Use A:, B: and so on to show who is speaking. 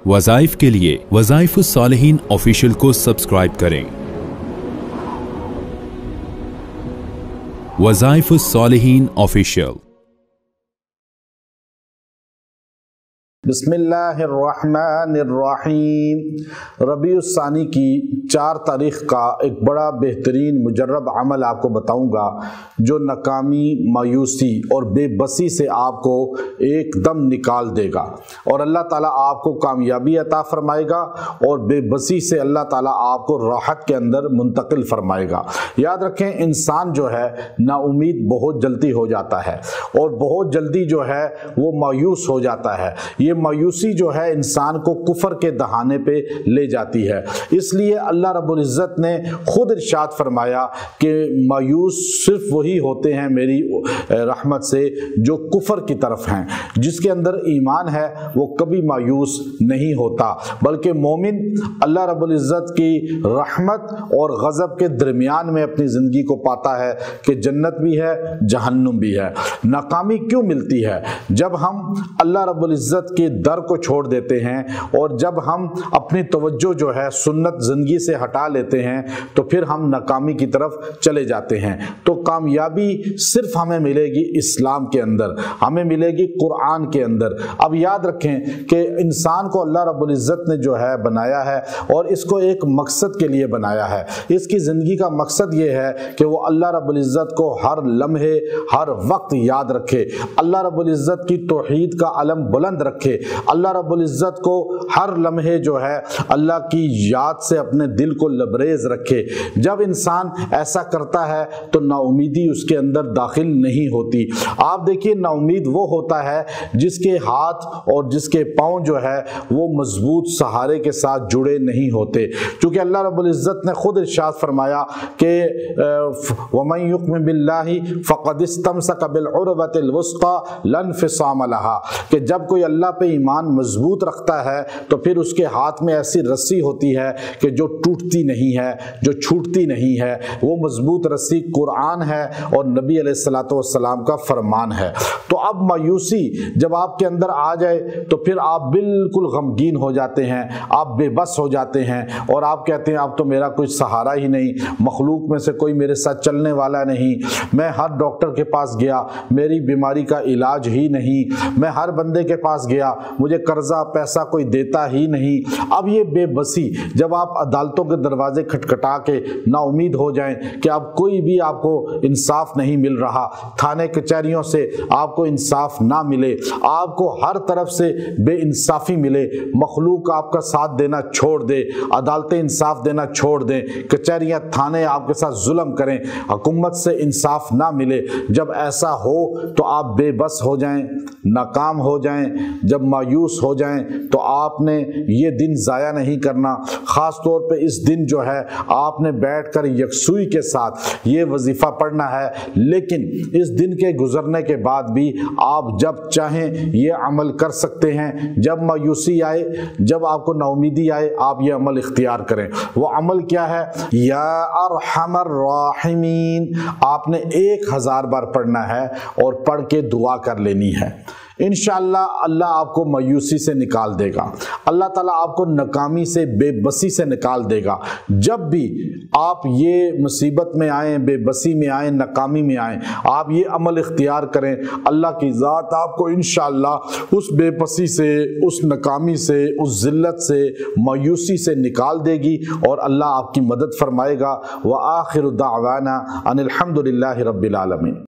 A: वज़ाइफ के लिए वज़ाइफ सालिहीन ऑफिशियल को सब्सक्राइब करें। वज़ाइफ सालिहीन ऑफिशियल।
B: बिस्मिल्लाहिर्रहमानिर्रहीम। रबीउस्सानी की 4 तारीख़ का एक बड़ा बेहतरीन मुजर्रब अमल आपको बताऊंगा जो नाकामी, मायूसी और बेबसी से आपको एकदम निकाल देगा और अल्लाह ताला आपको कामयाबी अता फरमाएगा और बेबसी से अल्लाह ताला आपको राहत के अंदर मुंतकिल फरमाएगा। याद रखें, इंसान जो है नाउमीद बहुत जल्दी हो जाता है और बहुत जल्दी जो है वो मायूस हो जाता है। ये मायूसी जो है इंसान को कुफर के दहाने पे ले जाती है। इसलिए अल्लाह रब्बुल इज़्ज़त ने खुद इरशाद फरमाया कि मायूस सिर्फ वही होते हैं मेरी रहमत से जो कुफर की तरफ हैं। जिसके अंदर ईमान है वो कभी मायूस नहीं होता, बल्कि मोमिन अल्लाह रब्बुल इज़्ज़त की रहमत और गज़ब के दरमियान में अपनी ज़िंदगी को पाता है कि जन्नत भी है, जहन्नुम भी है। नाकामी क्यों मिलती है? जब हम अल्लाह रब्बुल इज़्ज़त के दर को छोड़ देते हैं और जब हम अपनी तवज्जो जो है सुन्नत ज़िंदगी से हटा लेते हैं तो फिर हम नाकामी की तरफ चले जाते हैं। तो कामयाबी सिर्फ हमें मिलेगी इस्लाम के अंदर, हमें मिलेगी कुरान के अंदर। अब याद रखें कि इंसान को अल्लाह रब्बुल इज़्ज़त ने जो है बनाया है और इसको एक मकसद के लिए बनाया है। इसकी ज़िंदगी का मकसद ये है कि वो अल्लाह रब्बुल इज़्ज़त को हर लम्हे हर वक्त याद रखे, अल्लाह रब्बुल इज़्ज़त की तौहीद का अलम बुलंद रखे, अल्लाह रब्बुल इज़्ज़त को हर लम्हे जो है अल्लाह की याद से अपने दिल को लबरेज रखे। जब इंसान ऐसा करता है तो नाउमीदी उसके अंदर दाखिल नहीं होती। आप देखिए, नाउमीद वो होता है जिसके हाथ और जिसके पाँव जो है वो मजबूत सहारे के साथ जुड़े नहीं होते, क्योंकि अल्लाह रब्बुल इज़्ज़त ने खुद इरशाद फरमाया कि वमन युमिन बिल्लाहि फ़क़द इस्तमसक बिलउरवतिल वुस्क़ा ला इन्फ़िसाम लहा, कि जब कोई अल्लाह पे ईमान मजबूत रखता है तो फिर उसके हाथ में ऐसी रस्सी होती है कि जो टूटती नहीं है, जो छूटती नहीं है। वो मजबूत रस्सी कुरान है और नबी अलैहिस्सलातु वस्सलाम का फरमान है। तो अब मायूसी जब आपके अंदर आ जाए तो फिर आप बिल्कुल गमगीन हो जाते हैं, आप बेबस हो जाते हैं और आप कहते हैं अब तो मेरा कोई सहारा ही नहीं, मखलूक में से कोई मेरे साथ चलने वाला नहीं। मैं हर डॉक्टर के पास गया, मेरी बीमारी का इलाज ही नहीं। मैं हर बंदे के पास गया, मुझे कर्जा पैसा कोई देता ही नहीं। अब ये बेबसी, जब आप अदालतों के दरवाजे खटखटा के नाउमीद हो जाएं कि अब कोई भी आपको इंसाफ नहीं मिल रहा, थाने कचहरियों से आपको इंसाफ ना मिले, आपको हर तरफ से बेइंसाफी मिले, मखलूक आपका साथ देना छोड़ दे, अदालतें इंसाफ देना छोड़ दें, कचहरियाँ थाने आपके साथ जुल्म करें, हुकूमत से इंसाफ ना मिले, जब ऐसा हो तो आप बेबस हो जाएं, नाकाम हो जाएं, जब मायूस हो जाएं तो आपने ये दिन ज़ाया नहीं करना। ख़ास तौर पे इस दिन जो है आपने बैठकर यकसुई के साथ ये वजीफ़ा पढ़ना है, लेकिन इस दिन के गुजरने के बाद भी आप जब चाहें ये अमल कर सकते हैं। जब मायूसी आए, जब आपको नाउमीदी आए, आप ये अमल इख्तियार करें। वो अमल क्या है? या अरहमर राहिमीन, आपने 1000 बार पढ़ना है और पढ़ के दुआ कर लेनी है। इंशाअल्लाह अल्लाह आपको मायूसी से निकाल देगा, अल्लाह ताला आपको नाकामी से, बेबसी से निकाल देगा। जब भी आप ये मुसीबत में आए, बेबसी में आए, नाकामी में आए, आप ये अमल इख्तियार करें, अल्लाह की ज़ात आपको इंशाअल्लाह उस बेबसी से, उस नाकामी से, उस ज़िल्लत से, मायूसी से निकाल देगी और अल्लाह आपकी मदद फरमाएगा। व आखिरु दावाना अनिल हम्दुलिल्लाहि रब्बिल आलमीन।